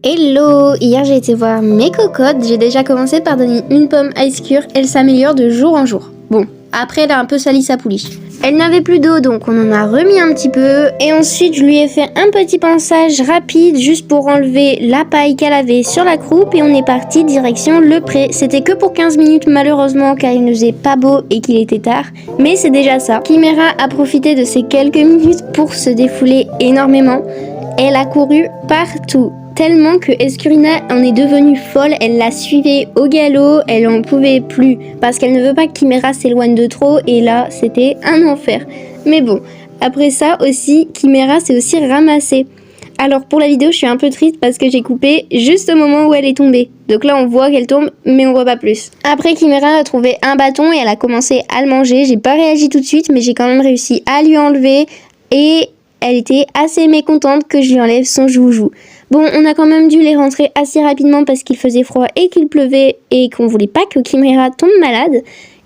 Hello! Hier j'ai été voir mes cocottes, j'ai déjà commencé par donner une pomme Ice Cure, elle s'améliore de jour en jour. Bon, après elle a un peu sali sa pouliche. Elle n'avait plus d'eau donc on en a remis un petit peu et ensuite je lui ai fait un petit pansage rapide juste pour enlever la paille qu'elle avait sur la croupe et on est parti direction le pré. C'était que pour 15 minutes malheureusement car il ne faisait pas beau et qu'il était tard, mais c'est déjà ça. Chimera a profité de ces quelques minutes pour se défouler énormément. Elle a couru partout. Tellement que Escurina en est devenue folle, elle la suivait au galop, elle en pouvait plus parce qu'elle ne veut pas que Chimera s'éloigne de trop et là c'était un enfer. Mais bon, après ça aussi, Chimera s'est aussi ramassée. Alors pour la vidéo je suis un peu triste parce que j'ai coupé juste au moment où elle est tombée. Donc là on voit qu'elle tombe mais on voit pas plus. Après Chimera a trouvé un bâton et elle a commencé à le manger. J'ai pas réagi tout de suite mais j'ai quand même réussi à lui enlever et elle était assez mécontente que je lui enlève son joujou. Bon, on a quand même dû les rentrer assez rapidement parce qu'il faisait froid et qu'il pleuvait et qu'on voulait pas que Chimera tombe malade.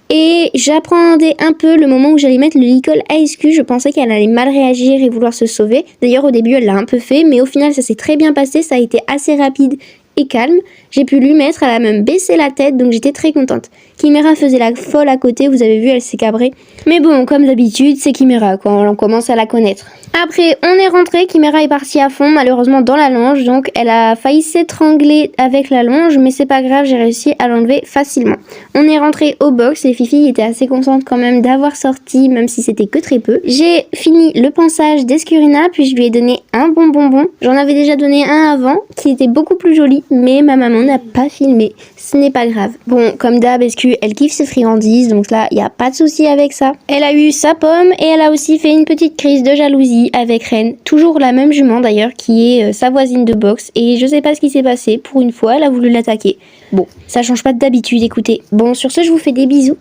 Et j'appréhendais un peu le moment où j'allais mettre le Licol ASQ. Je pensais qu'elle allait mal réagir et vouloir se sauver. D'ailleurs, au début, elle l'a un peu fait, mais au final, ça s'est très bien passé. Ça a été assez rapide et calme. J'ai pu lui mettre, elle a même baissé la tête, donc j'étais très contente. Chimera faisait la folle à côté, vous avez vu, elle s'est cabrée. Mais bon, comme d'habitude, c'est Chimera, quand on commence à la connaître. Après, on est rentré, Chimera est partie à fond, malheureusement dans la longe, donc elle a failli s'étrangler avec la longe, mais c'est pas grave, j'ai réussi à l'enlever facilement. On est rentré au box et Fifi était assez contente quand même d'avoir sorti, même si c'était que très peu. J'ai fini le pansage d'Escurina, puis je lui ai donné un bon bonbon. J'en avais déjà donné un avant, qui était beaucoup plus joli, mais ma maman n'a pas filmé. Ce n'est pas grave. Bon, comme d'hab, Escu, elle kiffe ses friandises, donc là, il n'y a pas de souci avec ça. Elle a eu sa pomme et elle a aussi fait une petite crise de jalousie avec Ren. Toujours la même jument d'ailleurs, qui est sa voisine de box. Et je sais pas ce qui s'est passé. Pour une fois, elle a voulu l'attaquer. Bon, ça change pas d'habitude, écoutez. Bon, sur ce, je vous fais des bisous.